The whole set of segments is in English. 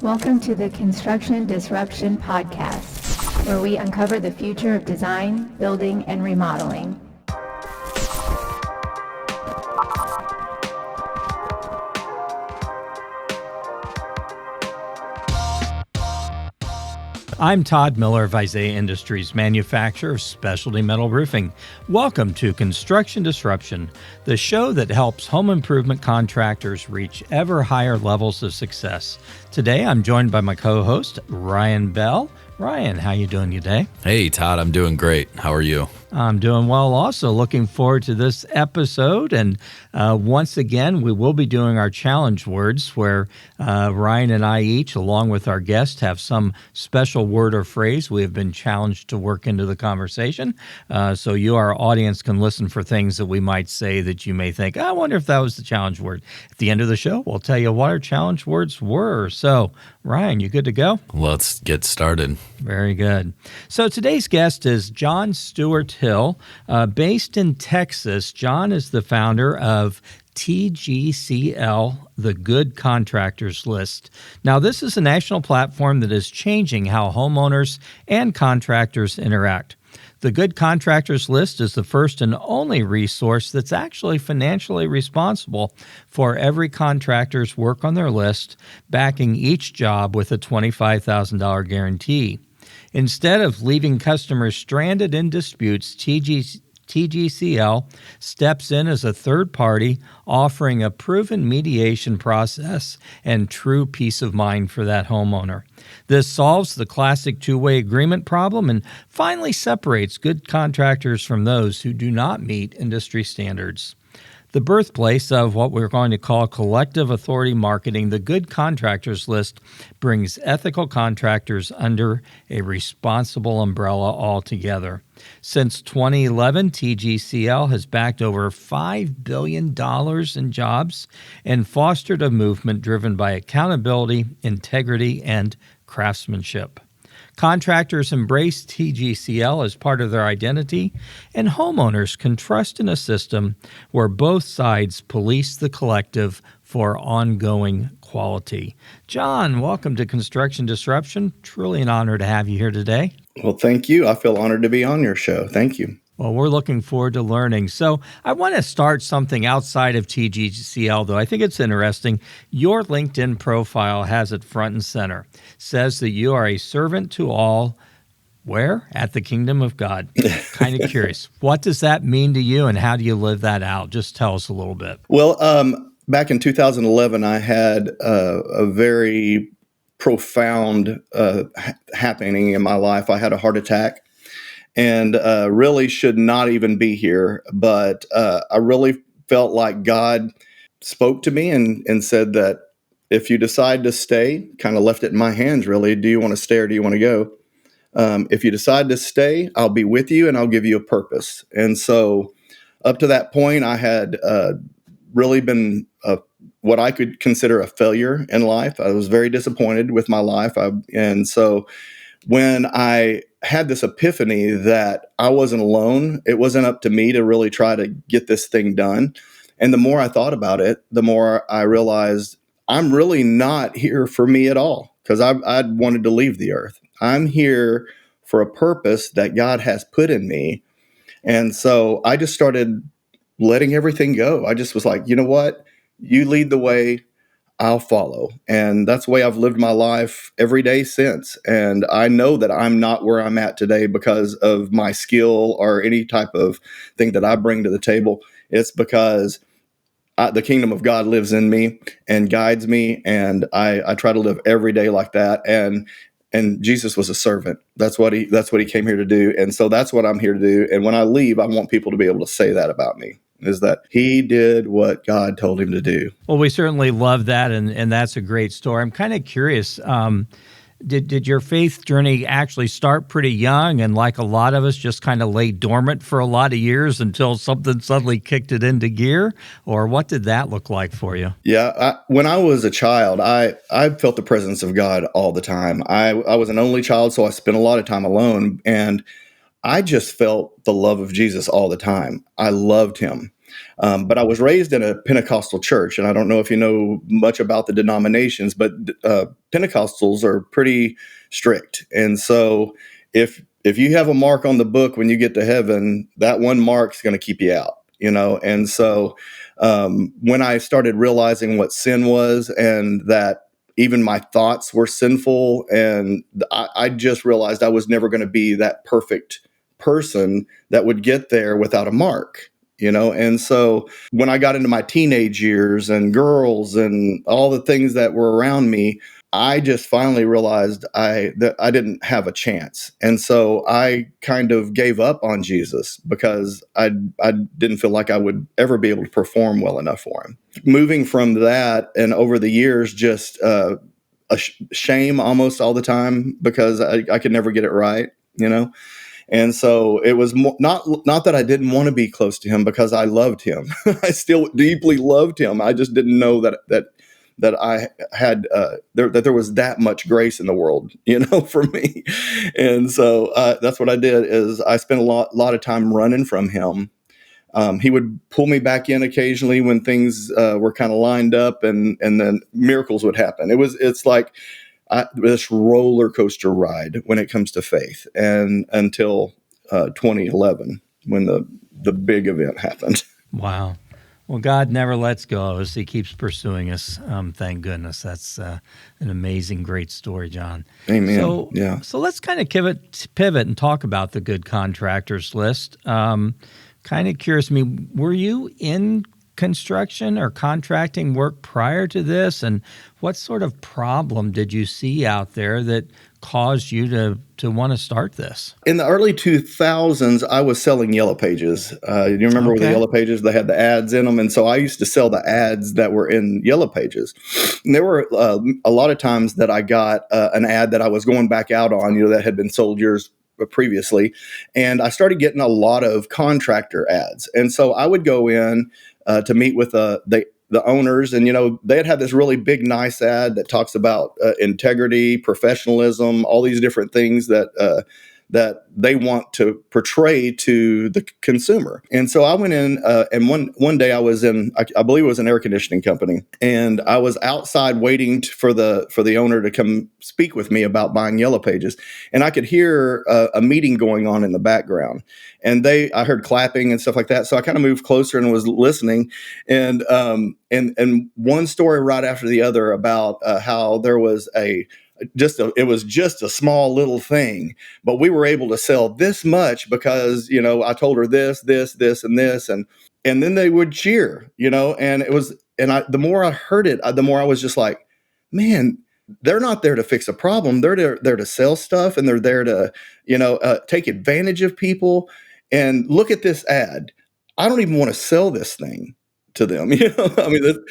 Welcome to the Construction Disruption Podcast, where we uncover the future of design, building, and remodeling. I'm Todd Miller of Isaiah Industries, manufacturer of specialty metal roofing. Welcome to Construction Disruption, the show that helps home improvement contractors reach ever higher levels of success. Today, I'm joined by my co-host, Ryan Bell. Ryan, how you doing today? Hey, Todd, I'm doing great. How are you? I'm doing well also. Looking forward to this episode. And once again, we will be doing our challenge words where Ryan and I each, along with our guest, have some special word or phrase we have been challenged to work into the conversation. So you, our audience, can listen for things that we might say that you may think, I wonder if that was the challenge word. At the end of the show, we'll tell you what our challenge words were. So, Ryan, you good to go? Let's get started. Very good. So today's guest is John Stewart Hill. Based in Texas, John is the founder of TGCL, the Good Contractors List. Now, this is a national platform that is changing how homeowners and contractors interact. The Good Contractors List is the first and only resource that's actually financially responsible for every contractor's work on their list, backing each job with a $25,000 guarantee. Instead of leaving customers stranded in disputes, TGCL steps in as a third party, offering a proven mediation process and true peace of mind for that homeowner. This solves the classic two-way agreement problem and finally separates good contractors from those who do not meet industry standards. The birthplace of what we're going to call collective authority marketing, the Good Contractors List brings ethical contractors under a responsible umbrella altogether. Since 2011, TGCL has backed over $5 billion in jobs and fostered a movement driven by accountability, integrity, and craftsmanship. Contractors embrace TGCL as part of their identity, and homeowners can trust in a system where both sides police the collective for ongoing quality. John, welcome to Construction Disruption. Truly an honor to have you here today. Well, thank you. I feel honored to be on your show. Thank you. Well, we're looking forward to learning. So I want to start something outside of TGCL, though. I think it's interesting. Your LinkedIn profile has it front and center. Says that you are a servant to all. Where? At the kingdom of God. Kind of curious. What does that mean to you, and how do you live that out? Just tell us a little bit. Well, back in 2011, I had a very profound happening in my life. I had a heart attack. And really should not even be here. But I really felt like God spoke to me and said that if you decide to stay, kind of left it in my hands, really. Do you want to stay or do you want to go? If you decide to stay, I'll be with you and I'll give you a purpose. And so up to that point, I had really been what I could consider a failure in life. I was very disappointed with my life. And so when I had this epiphany that I wasn't alone, it wasn't up to me to really try to get this thing done. And the more I thought about it, the more I realized I'm really not here for me at all, because I'd wanted to leave the earth. I'm here for a purpose that God has put in me. And so I just started letting everything go. I just was like, you know what? You lead the way. I'll follow. And that's the way I've lived my life every day since. And I know that I'm not where I'm at today because of my skill or any type of thing that I bring to the table. It's because the kingdom of God lives in me and guides me. And I try to live every day like that. And Jesus was a servant. That's what he came here to do. And so that's what I'm here to do. And when I leave, I want people to be able to say that about me, is that he did what God told him to do. Well, we certainly love that, and that's a great story. I'm kind of curious, did your faith journey actually start pretty young and, like a lot of us, just kind of lay dormant for a lot of years until something suddenly kicked it into gear? Or what did that look like for you? Yeah, when I was a child, I felt the presence of God all the time. I was an only child, so I spent a lot of time alone, and I just felt the love of Jesus all the time. I loved him. But I was raised in a Pentecostal church, and I don't know if you know much about the denominations, but Pentecostals are pretty strict. And so if you have a mark on the book when you get to heaven, that one mark's going to keep you out, And so when I started realizing what sin was, and that even my thoughts were sinful, and I just realized I was never going to be that perfect person that would get there without a mark. And so when I got into my teenage years and girls and all the things that were around me, I just finally realized that I didn't have a chance. And so I kind of gave up on Jesus because I didn't feel like I would ever be able to perform well enough for him. Moving from that, and over the years, just shame almost all the time because I could never get it right, And so it was not that I didn't want to be close to him, because I loved him. I still deeply loved him. I just didn't know that I had that there was that much grace in the world, for me. And so that's what I did. Is I spent a lot of time running from him. He would pull me back in occasionally when things were kind of lined up, and then miracles would happen. It's like this roller coaster ride when it comes to faith, and until 2011 when the big event happened. Wow. Well, God never lets go of us. He keeps pursuing us. Thank goodness. That's an amazing, great story, John. Amen. So, yeah. So let's kind of pivot and talk about the Good Contractors List. Kind of curious, were you in construction or contracting work prior to this? And what sort of problem did you see out there that caused you to want to start this? In the early 2000s, I was selling Yellow Pages. You remember with the Yellow Pages, they had the ads in them. And so I used to sell the ads that were in Yellow Pages. And there were a lot of times that I got an ad that I was going back out on, that had been sold years previously. And I started getting a lot of contractor ads. And so I would go in to meet with the owners, and they'd have this really big, nice ad that talks about integrity, professionalism, all these different things that they want to portray to the consumer. And so I went in, and one day I was in, I believe it was an air conditioning company, and I was outside waiting for the owner to come speak with me about buying Yellow Pages, and I could hear a meeting going on in the background, and I heard clapping and stuff like that. So I kind of moved closer and was listening, and one story right after the other about how there was it was just a small little thing, but we were able to sell this much because, I told her this, and this, and then they would cheer, and the more I heard it, the more I was just like, man, they're not there to fix a problem. They're there to sell stuff, and they're there to, take advantage of people. And look at this ad. I don't even want to sell this thing to them,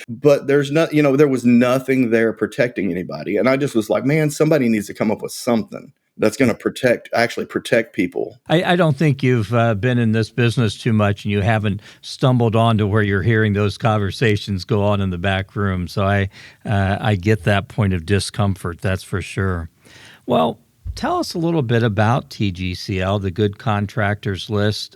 but there's not, there was nothing there protecting anybody. And I just was like, man, somebody needs to come up with something that's going to actually protect people. I don't think you've been in this business too much, and you haven't stumbled onto where you're hearing those conversations go on in the back room. So I get that point of discomfort. That's for sure. Well, tell us a little bit about TGCL, the Good Contractors List.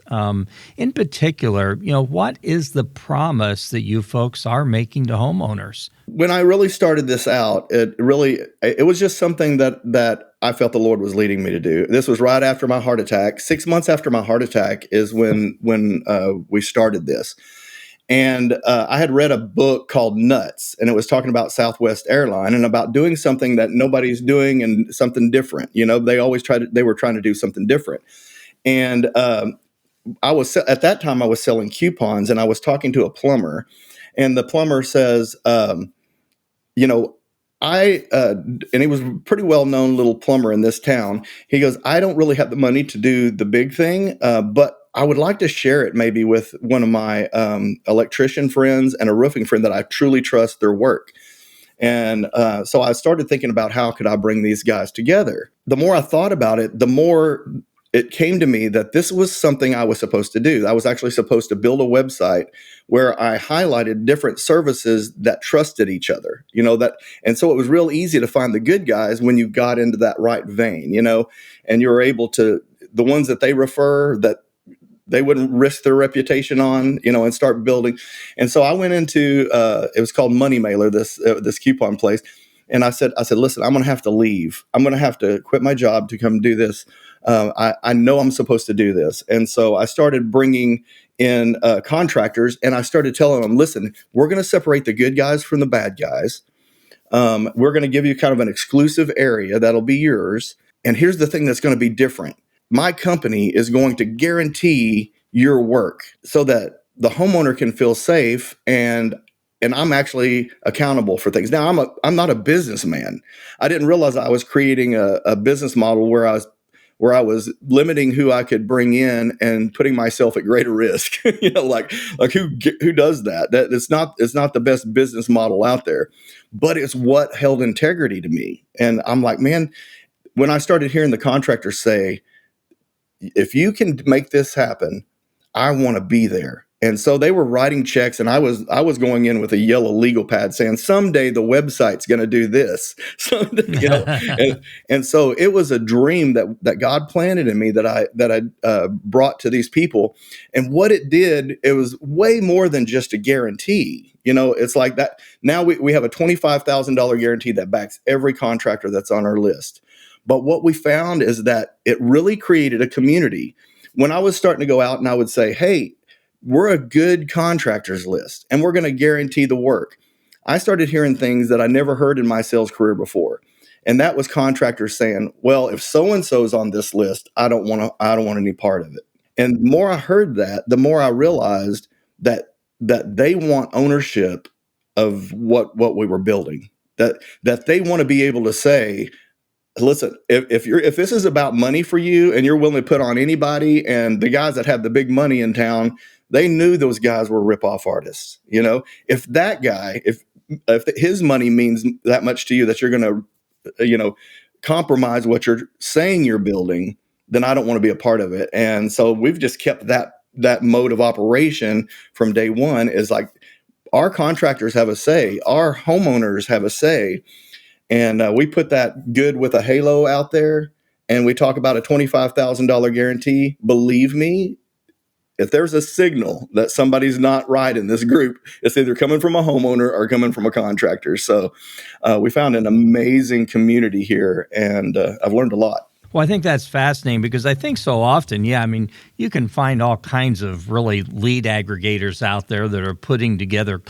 In particular, what is the promise that you folks are making to homeowners? When I really started this out, it was just something that I felt the Lord was leading me to do. This was right after my heart attack. 6 months after my heart attack is when we started this. And I had read a book called Nuts, and it was talking about Southwest Airline and about doing something that nobody's doing and something different. They were trying to do something different. And at that time I was selling coupons, and I was talking to a plumber, and the plumber says, and he was a pretty well-known little plumber in this town. He goes, I don't really have the money to do the big thing, but I would like to share it maybe with one of my electrician friends and a roofing friend that I truly trust their work. And so I started thinking about how could I bring these guys together. The more I thought about it, the more it came to me that this was something I was supposed to do. I was actually supposed to build a website where I highlighted different services that trusted each other, and so it was real easy to find the good guys when you got into that right vein, and you were able to, the ones that they refer, they wouldn't risk their reputation on, and start building. And so I went into it was called Money Mailer, this coupon place. And I said, listen, I'm going to have to leave. I'm going to have to quit my job to come do this. I know I'm supposed to do this. And so I started bringing in contractors, and I started telling them, listen, we're going to separate the good guys from the bad guys. We're going to give you kind of an exclusive area that'll be yours. And here's the thing that's going to be different. My company is going to guarantee your work so that the homeowner can feel safe, and I'm actually accountable for things. Now, I'm not a businessman. I didn't realize I was creating a business model where I was limiting who I could bring in and putting myself at greater risk. Like who does that? That it's not the best business model out there, but it's what held integrity to me. And I'm like, man, when I started hearing the contractors say, if you can make this happen, I want to be there. And so they were writing checks, and I was going in with a yellow legal pad saying, someday the website's going to do this. Someday, and so it was a dream that God planted in me that I brought to these people. And what it did, it was way more than just a guarantee. It's like that. Now we have a $25,000 guarantee that backs every contractor that's on our list. But what we found is that it really created a community. When I was starting to go out and I would say, hey, we're a good contractors list and we're going to guarantee the work, I started hearing things that I never heard in my sales career before. And that was contractors saying, well, if so-and-so's on this list, I don't want any part of it. And the more I heard that, the more I realized that they want ownership of what we were building, that they want to be able to say, listen, if this is about money for you and you're willing to put on anybody, and the guys that have the big money in town, they knew those guys were rip-off artists. If that guy, if his money means that much to you that you're going to, compromise what you're saying you're building, then I don't want to be a part of it. And so we've just kept that mode of operation from day one. Is like, our contractors have a say, our homeowners have a say. And we put that good with a halo out there, and we talk about a $25,000 guarantee. Believe me, if there's a signal that somebody's not right in this group, it's either coming from a homeowner or coming from a contractor. So we found an amazing community here, and I've learned a lot. Well, I think that's fascinating because I think so often, you can find all kinds of really lead aggregators out there that are putting together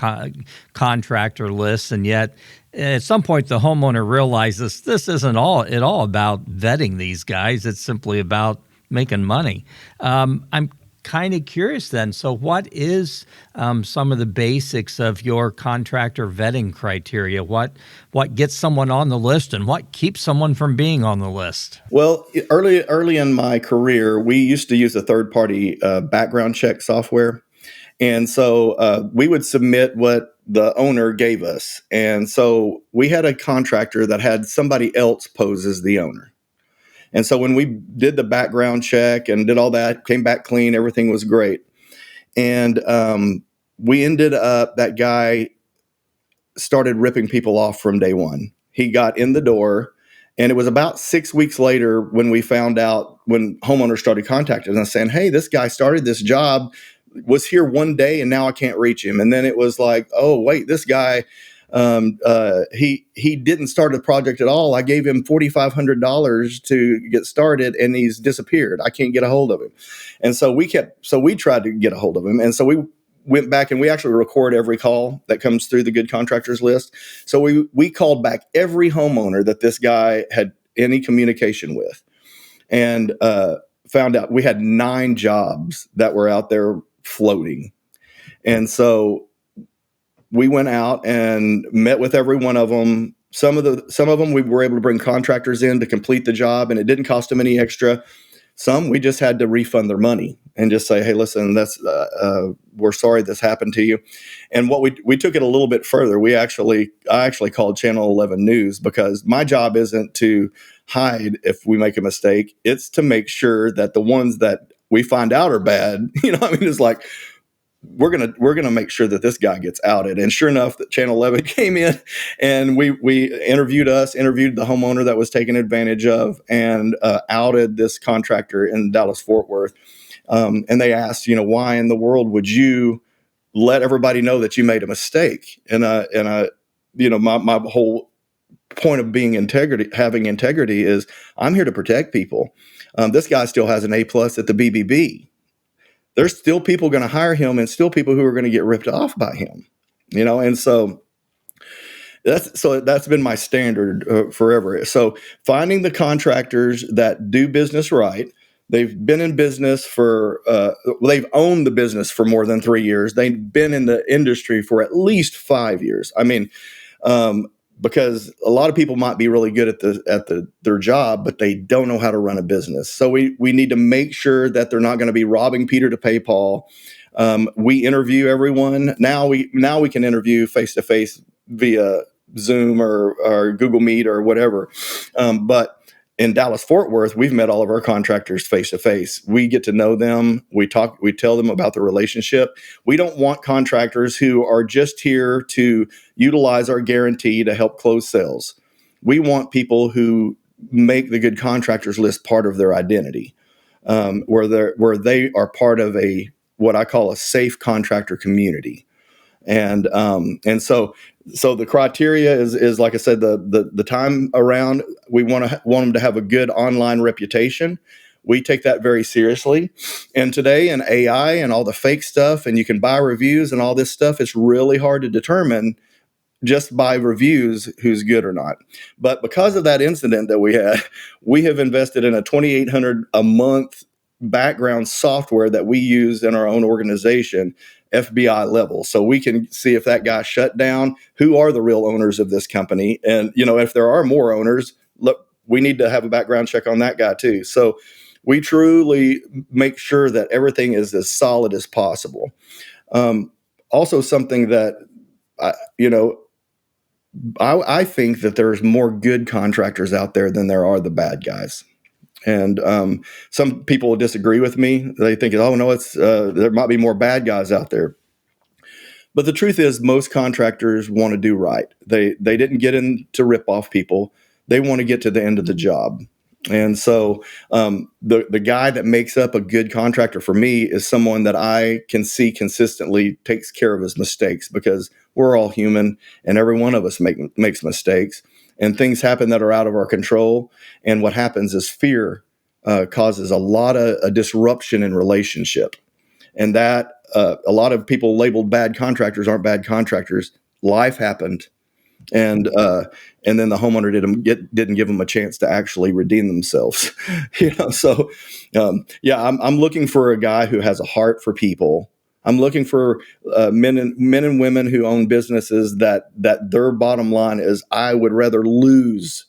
contractor lists, and yet at some point the homeowner realizes this isn't at all about vetting these guys. It's simply about making money. I'm kind of curious then. So what is some of the basics of your contractor vetting criteria? What gets someone on the list, and what keeps someone from being on the list? Well, early in my career, we used to use a third-party background check software. And so we would submit what the owner gave us. And so we had a contractor that had somebody else pose as the owner. And so when we did the background check and did all that, came back clean, everything was great. And we ended up, that guy started ripping people off from day one. He got in the door, and it was about 6 weeks later when we found out, when homeowners started contacting us saying, hey, this guy started this job, was here one day, and now I can't reach him. And then it was like, oh, wait, this guy, he didn't start a project at all. I gave him $4,500 to get started, and he's disappeared. I can't get a hold of him. And so we tried to get a hold of him. And so we went back, and we actually record every call that comes through the Good Contractors List. So we called back every homeowner that this guy had any communication with, and found out we had 9 jobs that were out there floating. And so we went out and met with every one of them. Some of them we were able to bring contractors in to complete the job, and it didn't cost them any extra. Some we just had to refund their money and just say, hey, listen, we're sorry this happened to you. And what we took it a little bit further. I actually called Channel 11 News, because my job isn't to hide if we make a mistake. It's to make sure that the ones that we find out are bad, it's like, we're gonna make sure that this guy gets outed. And sure enough, that Channel 11 came in, and we interviewed the homeowner that was taken advantage of, and outed this contractor in Dallas Fort Worth. And they asked, why in the world would you let everybody know that you made a mistake? My whole point of having integrity is I'm here to protect people. This guy still has an A+ at the BBB. There's still people going to hire him, and still people who are going to get ripped off by him. And so that's been my standard forever. So finding the contractors that do business right. They've been in business they've owned the business for more than 3 years. They've been in the industry for at least 5 years. I mean, because a lot of people might be really good at their job, but they don't know how to run a business. So we need to make sure that they're not going to be robbing Peter to pay Paul. We interview everyone. Now we can interview face to face via Zoom or Google Meet or whatever. But in Dallas Fort Worth, we've met all of our contractors face to face. We get to know them. We tell them about the relationship. We don't want contractors who are just here to utilize our guarantee to help close sales. We want people who make the Good Contractors List part of their identity, where they are part of what I call a safe contractor community. And so the criteria is like I said, the time around, we want them to have a good online reputation. We take that very seriously. And today in AI and all the fake stuff, and you can buy reviews and all this stuff, it's really hard to determine just by reviews who's good or not. But because of that incident that we have invested in a $2,800 a month background software that we use in our own organization, FBI level, so we can see if that guy shut down, who are the real owners of this company. And, if there are more owners, look, we need to have a background check on that guy too. So we truly make sure that everything is as solid as possible. Also something that, I think that there's more good contractors out there than there are the bad guys. And some people disagree with me. They think, oh, no, there might be more bad guys out there. But the truth is, most contractors want to do right. They didn't get in to rip off people. They want to get to the end of the job. And so the guy that makes up a good contractor for me is someone that I can see consistently takes care of his mistakes, because we're all human and every one of us makes mistakes. And things happen that are out of our control. And what happens is fear causes a lot of disruption in relationship. And that a lot of people labeled bad contractors aren't bad contractors. Life happened. And then the homeowner didn't give them a chance to actually redeem themselves. So I'm looking for a guy who has a heart for people. I'm looking for men and women who own businesses that their bottom line is, I would rather lose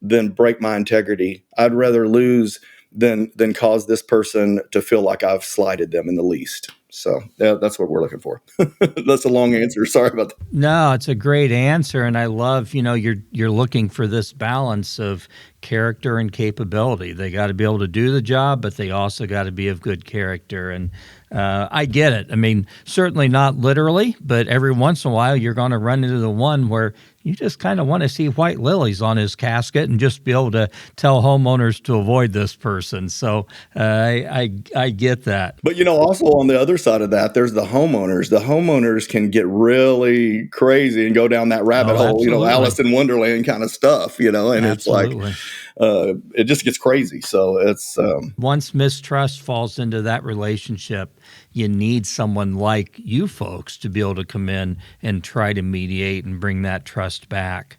than break my integrity. I'd rather lose than cause this person to feel like I've slighted them in the least. So that's what we're looking for. That's a long answer. Sorry about that. No, it's a great answer. And I love, you're looking for this balance of character and capability. They got to be able to do the job, but they also got to be of good character. And I get it. I mean, certainly not literally, but every once in a while you're going to run into the one where you just kind of want to see white lilies on his casket and just be able to tell homeowners to avoid this person. So I get that. But, also on the other side of that, there's the homeowners. The homeowners can get really crazy and go down that rabbit hole, absolutely. Alice in Wonderland kind of stuff, and Absolutely. it's like, it just gets crazy. So it's once mistrust falls into that relationship, you need someone like you folks to be able to come in and try to mediate and bring that trust back.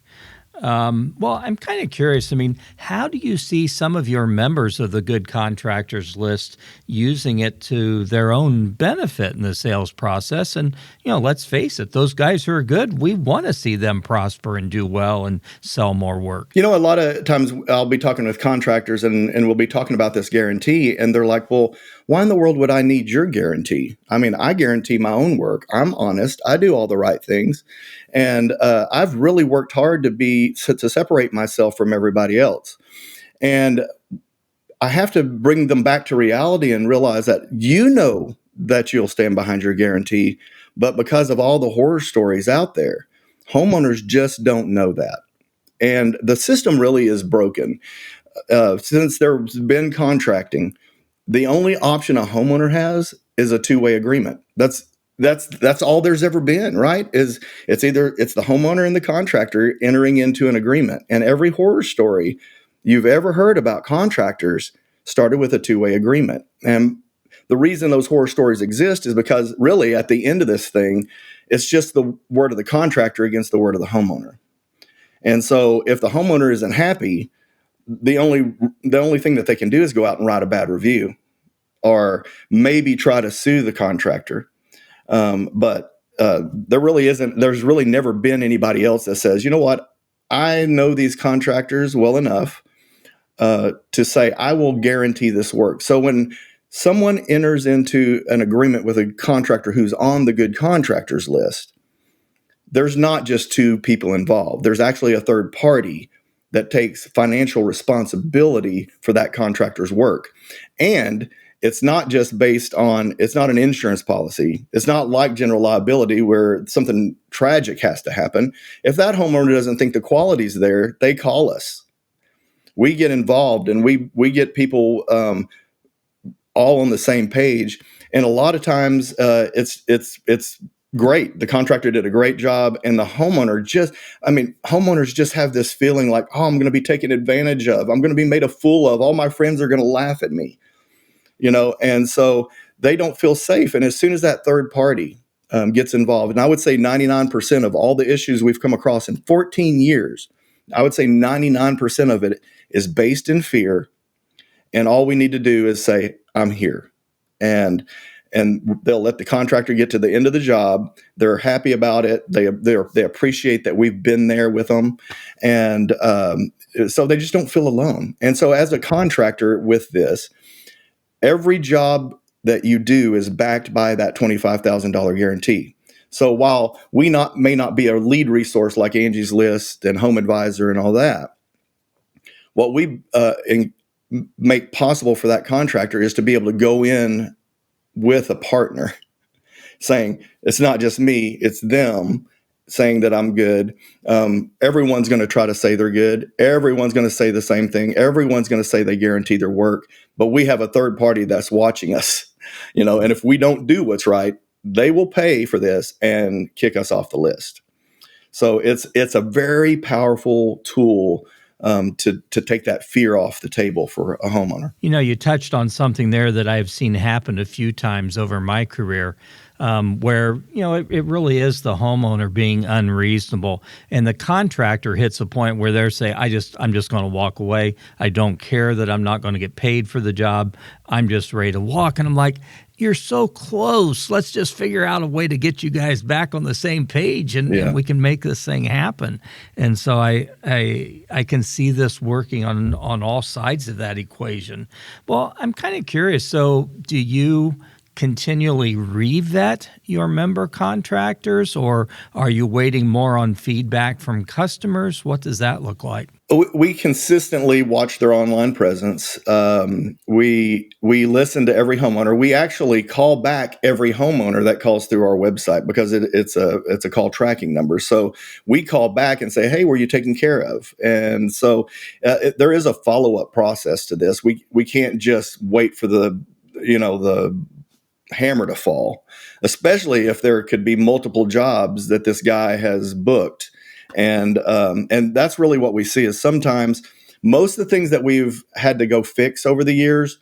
Well, I'm kind of curious. I mean, how do you see some of your members of the Good Contractors List using it to their own benefit in the sales process? And, let's face it, those guys who are good, we want to see them prosper and do well and sell more work. A lot of times I'll be talking with contractors and we'll be talking about this guarantee, and they're like, well, why in the world would I need your guarantee? I mean, I guarantee my own work. I'm honest. I do all the right things. And I've really worked hard to separate myself from everybody else. And I have to bring them back to reality and realize that that you'll stand behind your guarantee, but because of all the horror stories out there, homeowners just don't know that. And the system really is broken. Since there's been contracting, The only option a homeowner has is a two-way agreement. That's all there's ever been, right? It's the homeowner and the contractor entering into an agreement. And every horror story you've ever heard about contractors started with a two-way agreement. And the reason those horror stories exist is because really at the end of this thing, it's just the word of the contractor against the word of the homeowner. And so if the homeowner isn't happy, the only thing that they can do is go out and write a bad review or maybe try to sue the contractor. But there's really never been anybody else that says, you know what, I know these contractors well enough to say I will guarantee this work. So when someone enters into an agreement with a contractor who's on the Good Contractors List, there's not just two people involved. There's actually a third party that takes financial responsibility for that contractor's work. And it's not just it's not an insurance policy. It's not like general liability where something tragic has to happen. If that homeowner doesn't think the quality's there, they call us. We get involved and we get people all on the same page. And a lot of times it's great. The contractor did a great job, and the homeowner homeowners just have this feeling like, oh, I'm going to be taken advantage of. I'm going to be made a fool of. All my friends are going to laugh at me, and so they don't feel safe. And as soon as that third party gets involved, and I would say 99% of all the issues we've come across in 14 years, I would say 99% of it is based in fear. And all we need to do is say, I'm here. And they'll let the contractor get to the end of the job. They're happy about it. They appreciate that we've been there with them. And so they just don't feel alone. And so as a contractor with this, every job that you do is backed by that $25,000 guarantee. So while we may not be a lead resource like Angie's List and Home Advisor and all that, what we make possible for that contractor is to be able to go in with a partner saying, it's not just me, it's them saying that I'm good. Everyone's going to try to say they're good. Everyone's going to say the same thing. Everyone's going to say they guarantee their work, but we have a third party that's watching us, and if we don't do what's right, they will pay for this and kick us off the list. So it's a very powerful tool to take that fear off the table for a homeowner. You touched on something there that I've seen happen a few times over my career, where, it really is the homeowner being unreasonable, and the contractor hits a point where they're saying, I'm just going to walk away. I don't care that I'm not going to get paid for the job. I'm just ready to walk. And I'm like, you're so close. Let's just figure out a way to get you guys back on the same page, and we can make this thing happen. And so I can see this working on all sides of that equation. Well, I'm kind of curious. So do you continually revet your member contractors, or are you waiting more on feedback from customers? What does that look like? We consistently watch their online presence. We listen to every homeowner. We actually call back every homeowner that calls through our website because it's a call tracking number. So we call back and say, hey, were you taken care of? And so there is a follow-up process to this. We can't just wait for the hammer to fall, especially if there could be multiple jobs that this guy has booked. And that's really what we see is sometimes most of the things that we've had to go fix over the years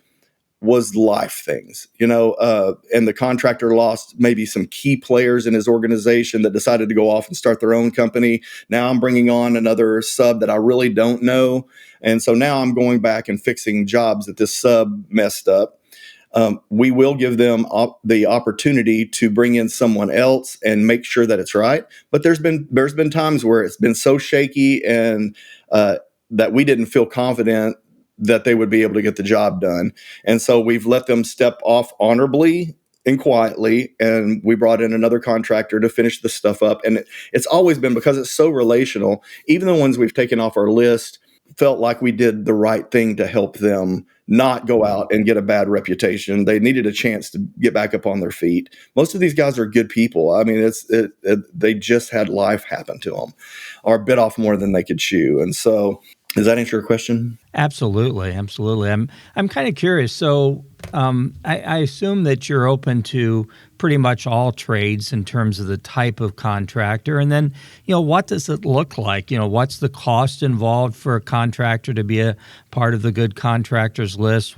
was life things, and the contractor lost maybe some key players in his organization that decided to go off and start their own company. Now I'm bringing on another sub that I really don't know. And so now I'm going back and fixing jobs that this sub messed up. We will give them the opportunity to bring in someone else and make sure that it's right. But there's been times where it's been so shaky and that we didn't feel confident that they would be able to get the job done. And so we've let them step off honorably and quietly, and we brought in another contractor to finish the stuff up. And it's always been, because it's so relational, even the ones we've taken off our list felt like we did the right thing to help them not go out and get a bad reputation. They needed a chance to get back up on their feet. Most of these guys are good people. I mean, they just had life happen to them or bit off more than they could chew. And so, does that answer your question? Absolutely, absolutely. I'm kind of curious. So I assume that you're open to pretty much all trades in terms of the type of contractor, and then what does it look like? What's the cost involved for a contractor to be a part of the Good Contractors List?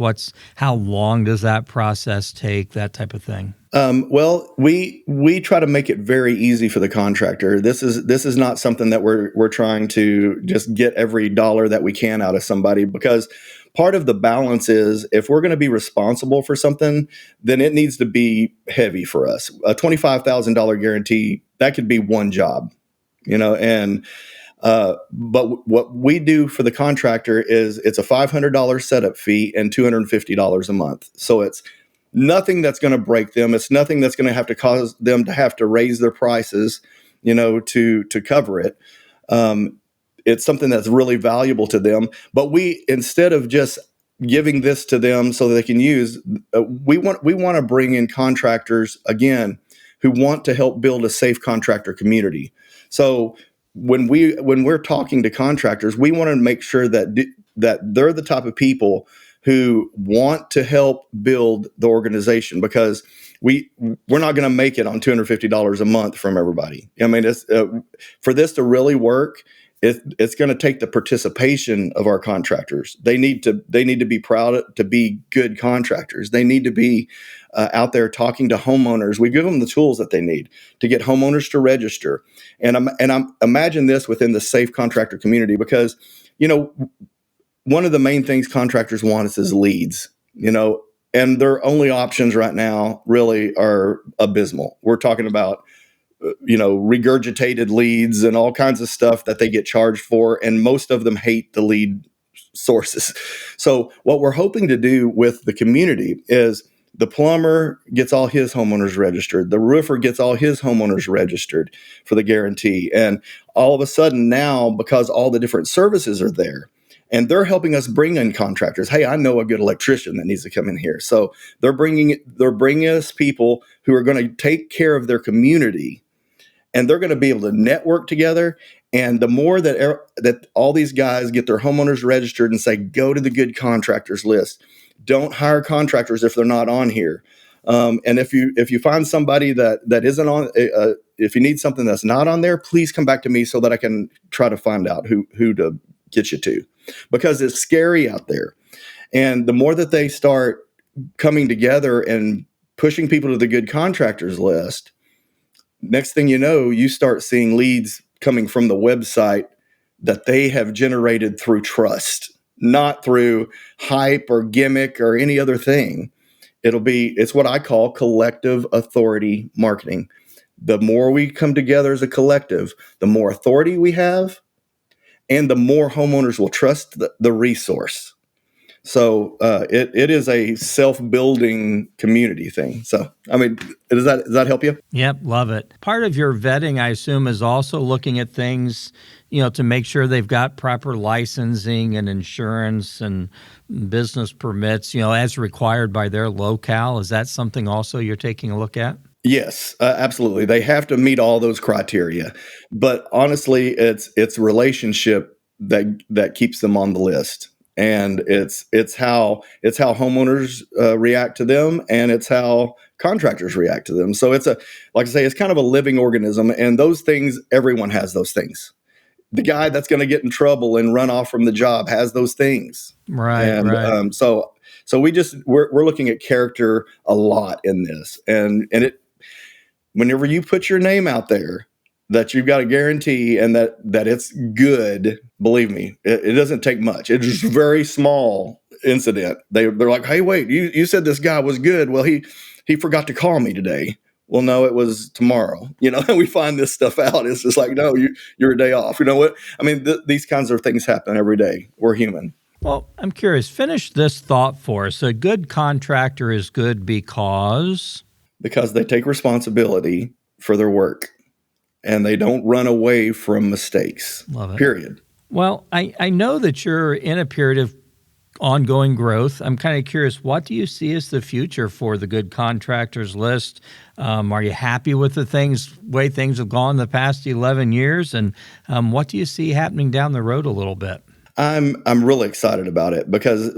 How long does that process take? That type of thing. Well, we try to make it very easy for the contractor. This is not something that we're trying to just get every dollar that we can out of somebody, because part of the balance is if we're going to be responsible for something, then it needs to be heavy for us. A $25,000 guarantee, that could be one job, and but what we do for the contractor is it's a $500 setup fee and $250 a month. So it's nothing that's going to break them. It's nothing that's going to have to cause them to have to raise their prices, to cover it. It's something that's really valuable to them. But we, instead of just giving this to them so that they can use, we want to bring in contractors again who want to help build a safe contractor community. So when we're talking to contractors, we want to make sure that they're the type of people who want to help build the organization, because we're not going to make it on $250 a month from everybody. I mean, it's, for this to really work, it's going to take the participation of our contractors. They need to be proud to be good contractors. They need to be out there talking to homeowners. We give them the tools that they need to get homeowners to register. And I'm imagine this within the safe contractor community, because one of the main things contractors want is leads, and their only options right now really are abysmal. We're talking about, regurgitated leads and all kinds of stuff that they get charged for. And most of them hate the lead sources. So what we're hoping to do with the community is the plumber gets all his homeowners registered. The roofer gets all his homeowners registered for the guarantee. And all of a sudden now, because all the different services are there, and they're helping us bring in contractors. Hey, I know a good electrician that needs to come in here. So they're bringing us people who are going to take care of their community, and they're going to be able to network together. And the more that all these guys get their homeowners registered and say, go to the Good Contractors List. Don't hire contractors if they're not on here. And if you find somebody that isn't on, if you need something that's not on there, please come back to me so that I can try to find out who to get you to, because it's scary out there. And the more that they start coming together and pushing people to the Good Contractors List, next thing you know, you start seeing leads coming from the website that they have generated through trust, not through hype or gimmick or any other thing. It's what I call collective authority marketing. The more we come together as a collective, the more authority we have, and the more homeowners will trust the resource. So it is a self-building community thing. So, I mean, does that help you? Yep, love it. Part of your vetting, I assume, is also looking at things, to make sure they've got proper licensing and insurance and business permits, as required by their locale. Is that something also you're taking a look at? Yes, absolutely. They have to meet all those criteria. But honestly, it's relationship that keeps them on the list. And it's how homeowners react to them, and it's how contractors react to them. So it's like I say, it's kind of a living organism. And those things, everyone has those things. The guy that's going to get in trouble and run off from the job has those things. Right. And right. So we're looking at character a lot in this, and it. Whenever you put your name out there that you've got a guarantee and that it's good, believe me, it doesn't take much. It's just a very small incident. They're like, hey, wait, you said this guy was good. Well, he forgot to call me today. Well, no, it was tomorrow. And we find this stuff out. It's just like, no, you're a day off. You know what? I mean, these kinds of things happen every day. We're human. Well, I'm curious. Finish this thought for us. A good contractor is good because they take responsibility for their work and they don't run away from mistakes. Love it. Period. Well, I know that you're in a period of ongoing growth. I'm kind of curious, what do you see as the future for the Good Contractors List? Are you happy with the way things have gone the past 11 years? And what do you see happening down the road a little bit? I'm really excited about it because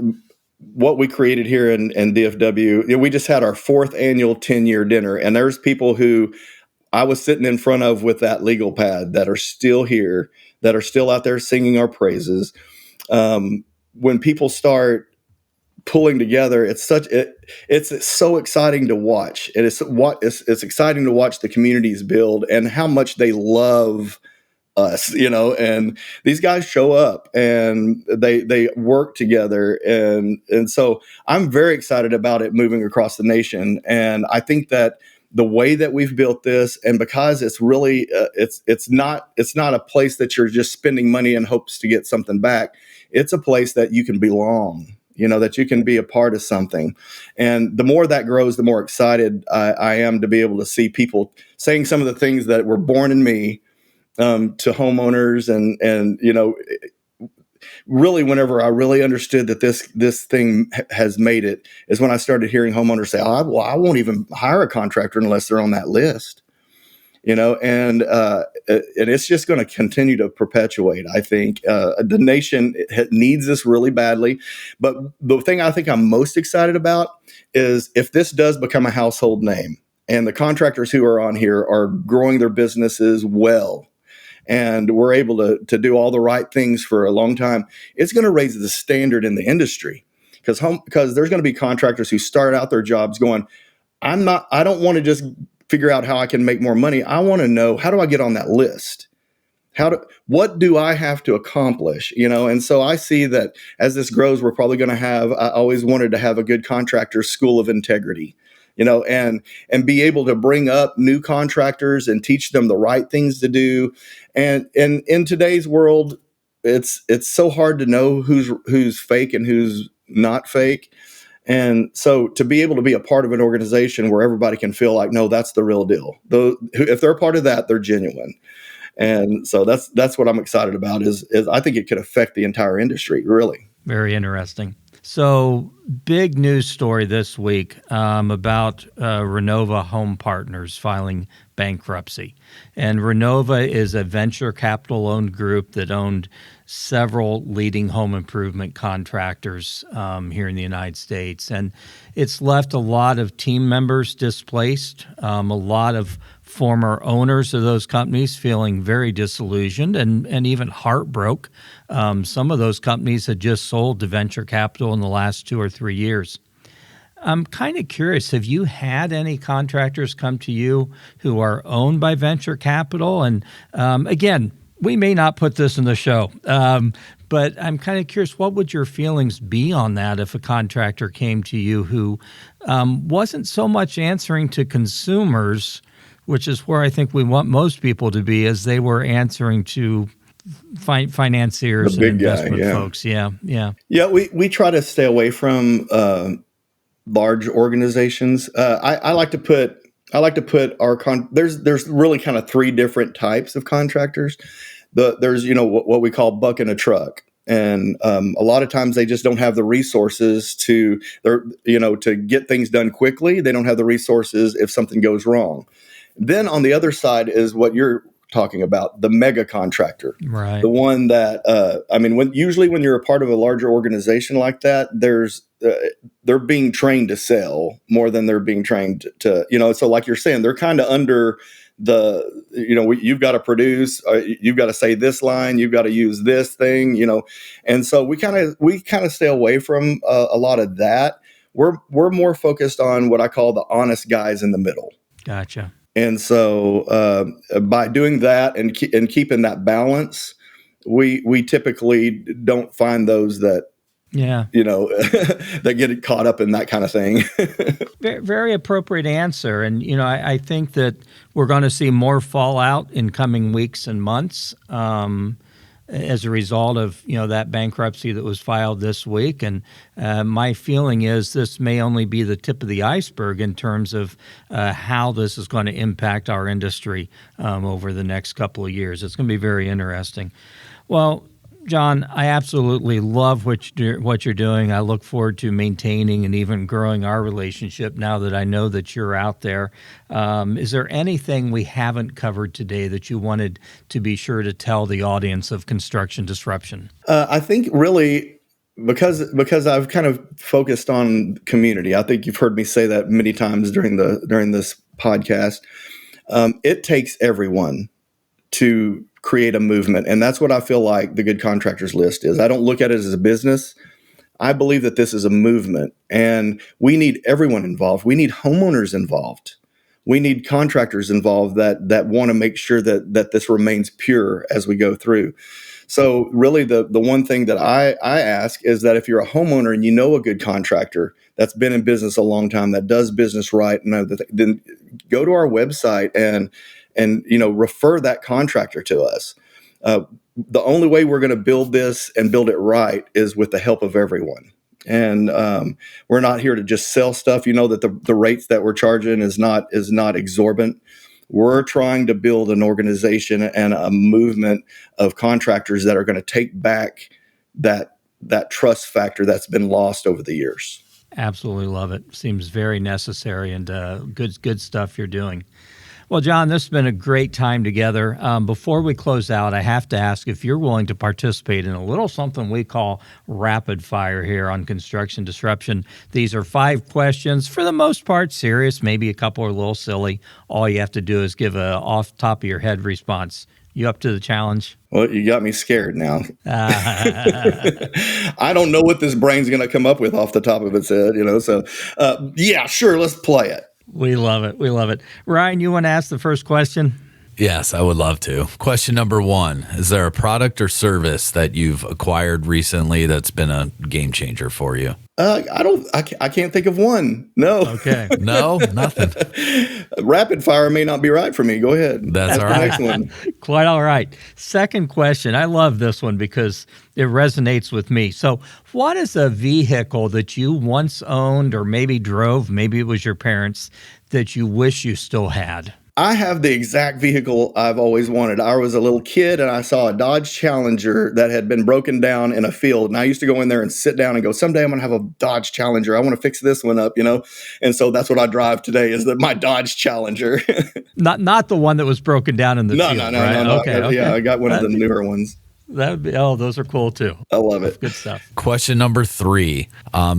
what we created here in DFW, we just had our 4th annual 10-year dinner, and there's people who I was sitting in front of with that legal pad that are still here, that are still out there singing our praises. When people start pulling together, it's so exciting to watch. And it's exciting to watch the communities build and how much they love us, and these guys show up and they work together. And so I'm very excited about it moving across the nation. And I think that the way that we've built this, and because it's really, it's not a place that you're just spending money in hopes to get something back. It's a place that you can belong, that you can be a part of something. And the more that grows, the more excited I am to be able to see people saying some of the things that were born in me, to homeowners, and really, whenever I really understood that this thing has made it, is when I started hearing homeowners say, "I won't even hire a contractor unless they're on that list," and it's just going to continue to perpetuate. I think the nation needs this really badly. But the thing I think I'm most excited about is if this does become a household name, and the contractors who are on here are growing their businesses well, and we're able to do all the right things for a long time, it's going to raise the standard in the industry, because there's going to be contractors who start out their jobs going, I don't want to just figure out how I can make more money. I want to know, how do I get on that list? What do I have to accomplish? And so I see that as this grows, we're probably going to have, I always wanted to have a good contractor school of integrity, and be able to bring up new contractors and teach them the right things to do. And in today's world, it's so hard to know who's fake and who's not fake. And so to be able to be a part of an organization where everybody can feel like, no, that's the real deal. Though if they're a part of that, they're genuine. And so that's what I'm excited about is I think it could affect the entire industry, really. Very interesting. So, big news story this week about Renova Home Partners filing bankruptcy. And Renova is a venture capital-owned group that owned several leading home improvement contractors here in the United States. And it's left a lot of team members displaced, a lot of former owners of those companies feeling very disillusioned and even heartbroken. Some of those companies had just sold to venture capital in the last 2 or 3 years. I'm kind of curious, have you had any contractors come to you who are owned by venture capital? And again, we may not put this in the show, but I'm kind of curious, what would your feelings be on that if a contractor came to you who wasn't so much answering to consumers, which is where I think we want most people to be, as they were answering to financiers and investment folks. Yeah. We try to stay away from large organizations. I like to put our there's really kind of 3 different types of contractors. There's what we call buck in a truck. And a lot of times they just don't have the resources to get things done quickly. They don't have the resources if something goes wrong. Then on the other side is what you're talking about, the mega contractor, right? The one that, usually when you're a part of a larger organization like that, they're being trained to sell more than they're being trained to, so like you're saying, they're kind of under you've got to produce, you've got to say this line, you've got to use this thing, and so we kind of stay away from a lot of that. We're more focused on what I call the honest guys in the middle. Gotcha. And so by doing that and keeping that balance, we typically don't find those that, that get caught up in that kind of thing. Very, very appropriate answer. And, I think that we're going to see more fallout in coming weeks and months as a result of, that bankruptcy that was filed this week. And my feeling is this may only be the tip of the iceberg in terms of how this is going to impact our industry over the next couple of years. It's going to be very interesting. Well, John, I absolutely love what you're doing. I look forward to maintaining and even growing our relationship now that I know that you're out there. Is there anything we haven't covered today that you wanted to be sure to tell the audience of Construction Disruption? I think really because I've kind of focused on community. I think you've heard me say that many times during this podcast. It takes everyone to create a movement. And that's what I feel like the Good Contractors List is. I don't look at it as a business. I believe that this is a movement, and we need everyone involved. We need homeowners involved. We need contractors involved that want to make sure that this remains pure as we go through. So really the one thing that I ask is that if you're a homeowner and you know a good contractor that's been in business a long time, that does business right, then go to our website and refer that contractor to us. The only way we're going to build this and build it right is with the help of everyone. And we're not here to just sell stuff. You know that the rates that we're charging is not exorbitant. We're trying to build an organization and a movement of contractors that are going to take back that trust factor that's been lost over the years. Absolutely love it. Seems very necessary and good stuff you're doing. Well, John, this has been a great time together. Before we close out, I have to ask if you're willing to participate in a little something we call rapid fire here on Construction Disruption. These are 5 questions, for the most part serious, maybe a couple are a little silly. All you have to do is give a off top of your head response. You up to the challenge? Well, you got me scared now. I don't know what this brain's going to come up with off the top of its head, So, yeah, sure, let's play it. We love it. We love it. Ryan, you want to ask the first question? Yes, I would love to. Question number 1, is there a product or service that you've acquired recently that's been a game changer for you? I can't think of one. No. Okay. No, nothing. Rapid fire may not be right for me. Go ahead. That's all right. Next one. Quite all right. Second question. I love this one because it resonates with me. So what is a vehicle that you once owned or maybe drove, maybe it was your parents, that you wish you still had? I have the exact vehicle I've always wanted. I was a little kid and I saw a Dodge Challenger that had been broken down in a field. And I used to go in there and sit down and go, someday I'm going to have a Dodge Challenger. I want to fix this one up, And so that's what I drive today is my Dodge Challenger. Not the one that was broken down in the field, No. right? Okay. Yeah, I got one of the newer ones. That would be, those are cool too. I love it. Good stuff. Question number 3.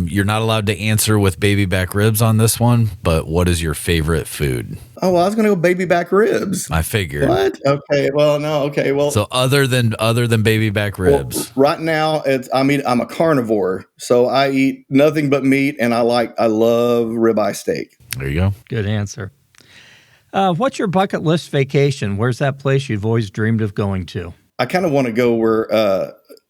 You're not allowed to answer with baby back ribs on this one, but what is your favorite food? Oh, well, I was going to go baby back ribs. I figured. What? Okay. Well, no. Okay. Well, so other than baby back ribs, well, right now I'm a carnivore, so I eat nothing but meat, and I love ribeye steak. There you go. Good answer. What's your bucket list vacation? Where's that place you've always dreamed of going to? I kind of want to go where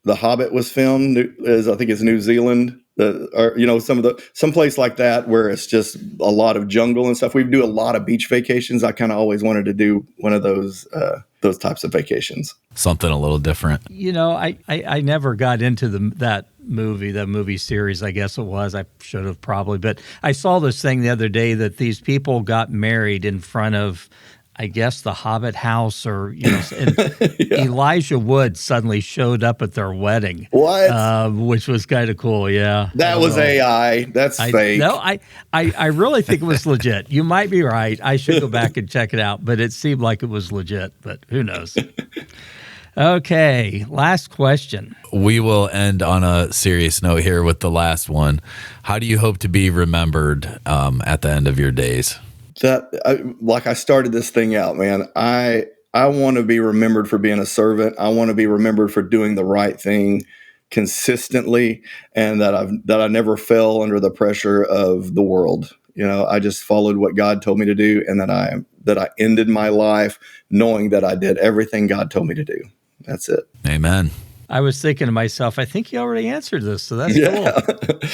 The Hobbit was filmed. I think it's New Zealand, some place like that where it's just a lot of jungle and stuff. We do a lot of beach vacations. I kind of always wanted to do one of those types of vacations. Something a little different. I never got into that movie series, I guess it was. I should have probably, but I saw this thing the other day that these people got married in front of, I guess, the Hobbit house, or and yeah. Elijah Wood suddenly showed up at their wedding. What? Which was kind of cool. Yeah, that was AI. That's fake. No, I really think it was legit. You might be right. I should go back and check it out, but it seemed like it was legit. But who knows? Okay, last question. We will end on a serious note here with the last one. How do you hope to be remembered at the end of your days? I started this thing out, man. I want to be remembered for being a servant. I want to be remembered for doing the right thing consistently, and that I never fell under the pressure of the world. I just followed what God told me to do, and that I ended my life knowing that I did everything God told me to do. That's it. Amen. I was thinking to myself, I think you already answered this, so that's cool.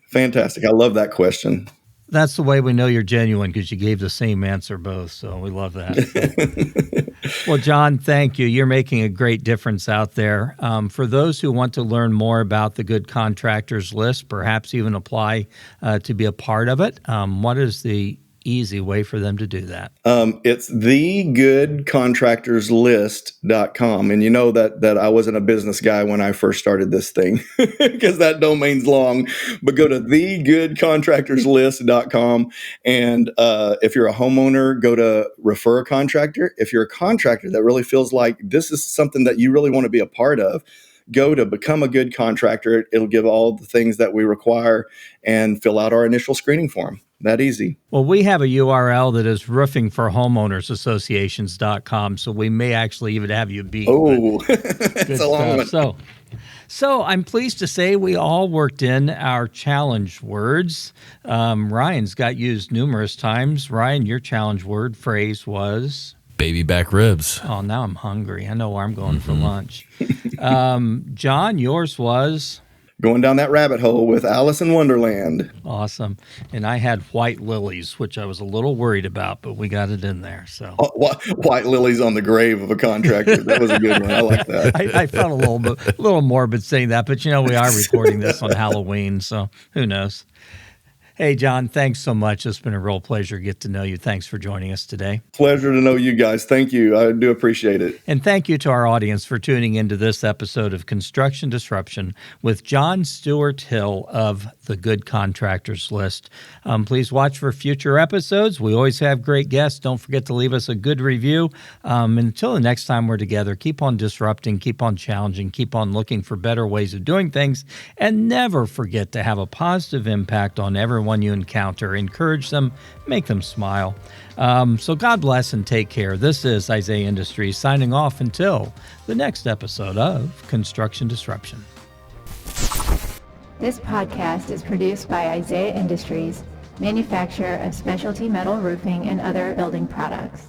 Fantastic. I love that question. That's the way we know you're genuine, because you gave the same answer both. So we love that. Well, John, thank you. You're making a great difference out there. For those who want to learn more about the Good Contractors List, perhaps even apply to be a part of it, what is the easy way for them to do that? It's thegoodcontractorslist.com. And you know that I wasn't a business guy when I first started this thing because that domain's long. But go to thegoodcontractorslist.com. And if you're a homeowner, go to refer a contractor. If you're a contractor that really feels like this is something that you really want to be a part of, go to Become a Good Contractor. It'll give all the things that we require and fill out our initial screening form. That easy. Well, we have a URL that is roofingforhomeownersassociations.com, so we may actually even have you beat. Oh, it's a long one. So I'm pleased to say we all worked in our challenge words. Ryan's got used numerous times. Ryan, your challenge word phrase was? Baby back ribs. Oh, now I'm hungry. I know where I'm going for lunch. John, yours was? Going down that rabbit hole with Alice in Wonderland. Awesome. And I had white lilies, which I was a little worried about, but we got it in there. So white lilies on the grave of a contractor. That was a good one. I like that. I felt a little morbid saying that, but we are recording this on Halloween, so who knows? Hey, John, thanks so much. It's been a real pleasure to get to know you. Thanks for joining us today. Pleasure to know you guys. Thank you. I do appreciate it. And thank you to our audience for tuning into this episode of Construction Disruption with John Stewart Hill of the Good Contractors List. Please watch for future episodes. We always have great guests. Don't forget to leave us a good review. Until the next time we're together, keep on disrupting, keep on challenging, keep on looking for better ways of doing things, and never forget to have a positive impact on everyone you encounter. Encourage them, make them smile. So God bless and take care. This is Isaiah Industries signing off until the next episode of Construction Disruption. This podcast is produced by Isaiah Industries, manufacturer of specialty metal roofing and other building products.